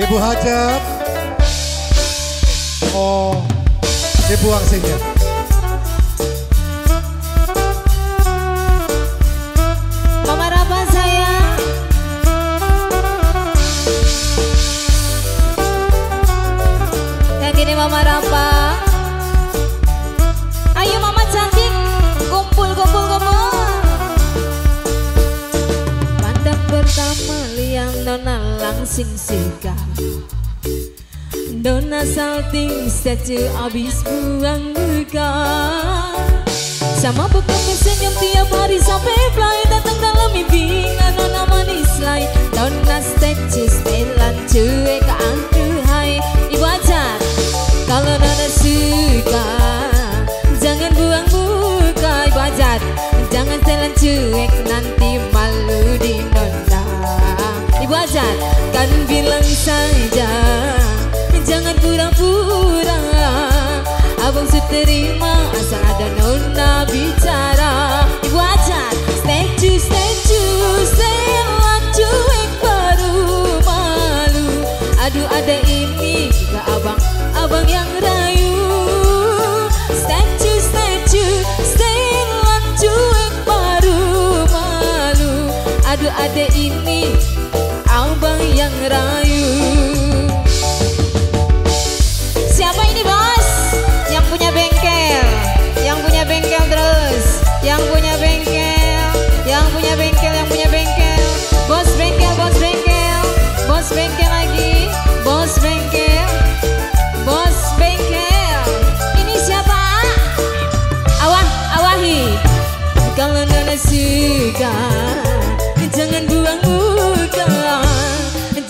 Ibu Hajat. Oh, dibuang sini. Mama Rapa sayang. Yang gini Mama Rapa. Ayo Mama cantik, kumpul. Pandang pertama liang nona langsing sika. Dona salting statue abis buang muka. Sama bekam senyum tiap hari sampai fly. Datang dalam mimpi nona manis lain. Dona statue setelan cuek aduhai. Ibu Ajar, kalau nona suka jangan buang muka. Ibu Ajar, jangan setelan cuek nanti malu di nona. Ibu Ajar, kan bilang saja jangan pura-pura. Abang terima asal ada nona bicara. Ibu Ajar, statue setelan cuek baru malu. Aduh ada ini juga abang yang rayu. Statue setelan cuek baru malu. Aduh ada ini abang yang rayu. Siapa ini bos? Yang punya bengkel, yang punya bengkel terus, yang punya bengkel, yang punya bengkel, yang punya bengkel. Bos bengkel, bos bengkel, bos bengkel lagi, bos bengkel, bos bengkel. Ini siapa? Awahi. Kalau nona suka jangan buang muka.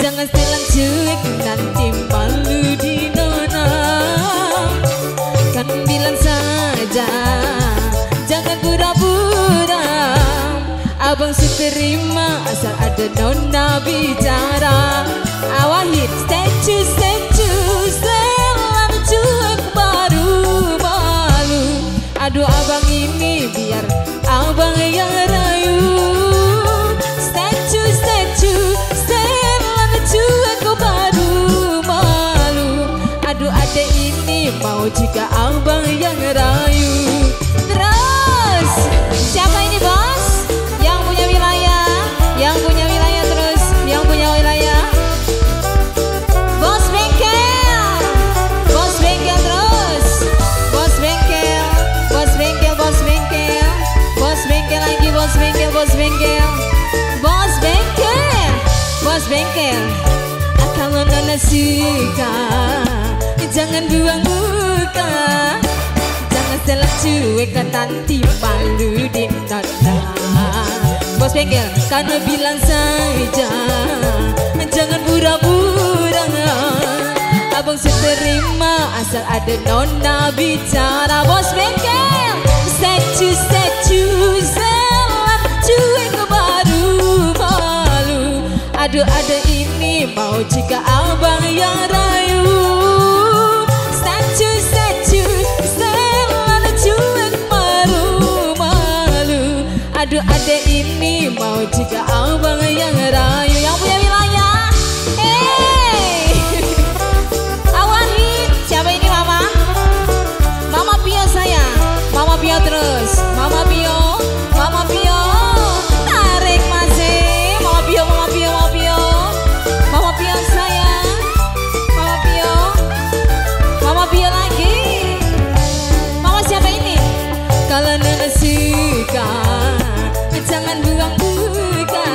Jangan setelan cuek nanti malu di nona. Kan bilang saja jangan pura-pura. Abang terima asal ada nona bicara. Awahin statue setelan cuek baru malu. Aduh abang ini biar abang yang rayu. Statue setelan cuek baru malu. Aduh adek ini mau juga abang yang rayu. Terus siapa ini bos? Yang punya wilayah, yang punya wilayah terus, yang punya wilayah. Bos bengkel, bos bengkel terus, bos bengkel, bos bengkel, bos bengkel, bos bengkel lagi, bos bengkel, bos bengkel, bos bengkel, bos bengkel. Kalau nona suka jangan buang muka. Jangan setelan cuek nanti malu di nona. Bos bengkel, karena bilang saja jangan pura-pura. Abang terima asal ada nona bicara. Bos bengkel, statue setelan cuek baru malu. Aduh ada ini mau jika abang yang rayu. Statue setelan cuek baru malu. Aduh ada ini mau jika abang yang rayu. Yang punya wilayah, Awahi. Siapa ini mama? Mama Pio sayang. Mama Pio terus, Mama Pio, Mama Pio. Tarik masih, Mama Pio, Mama Pio, Mama Pio, Mama Pio sayang, Mama Pio, Mama Pio lagi. Mama siapa ini? Kalau nona suka jangan buang muka.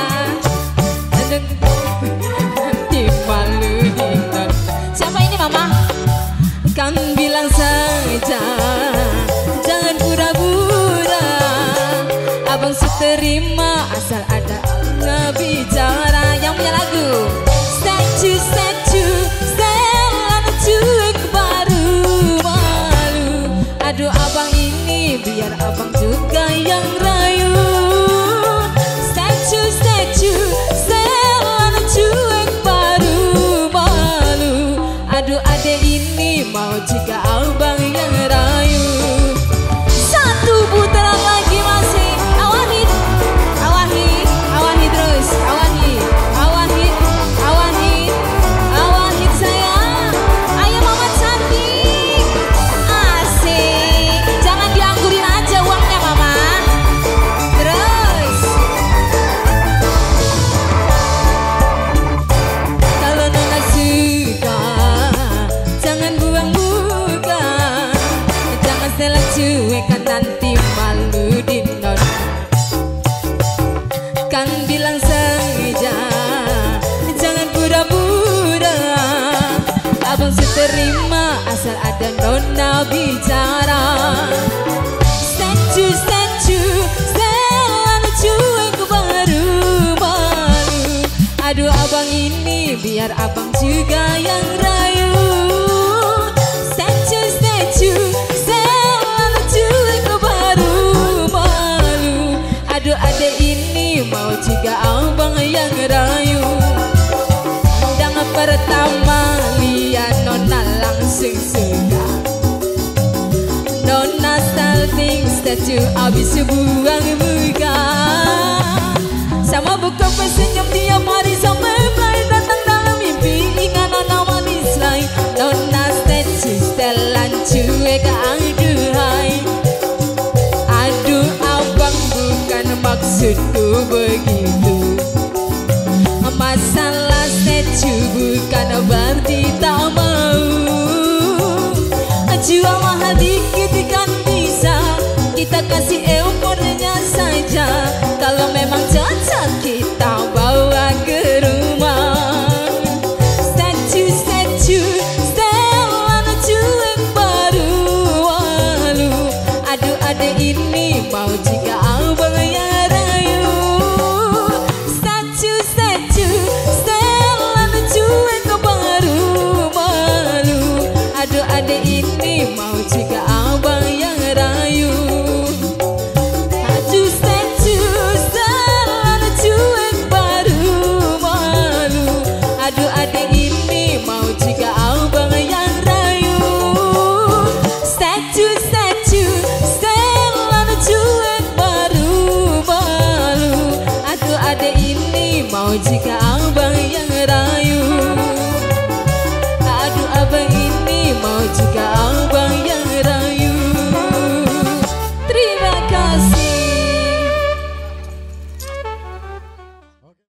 Nanti malu di nona. Siapa ini mama? Kan bilang saja jangan pura-pura. Abang terima asal ada Allah bicara. Yang punya lagu statue setelan cuek baru malu. Aduh abang ini biar abang juga yang rayu. Statue setelan cuek baru malu. Aduh adek ini mau jika abang yang rayu. Satu putaran lagi masih. Awahi terus, awahi. ada nona bicara. Statue selalu cuek baru malu. Aduh abang ini biar abang juga yang rayu. Statue selalu cuek baru malu. Aduh adek ini mau juga abang yang rayu. Pandangan pertama lihat nona langsung suka. Nona starting statue abis buang muka. Sama buka senyum tiap hari sampai mulai datang dalam mimpi. Ingat nona manis lain. Nona statue setelan cuek aduhai. Aduh abang bukan maksudku begitu. Masalah statue bukan berarti tak mau. Jual mahal dikit kan bisa, kita kasih ekornya saja. Kalau memang cocok kita bawa ke rumah. Statue selalu cuek baru malu. Aduh adek ini mau jika abang yang rayu. Statue selalu cuek baru malu. Aduh adek ini mau jika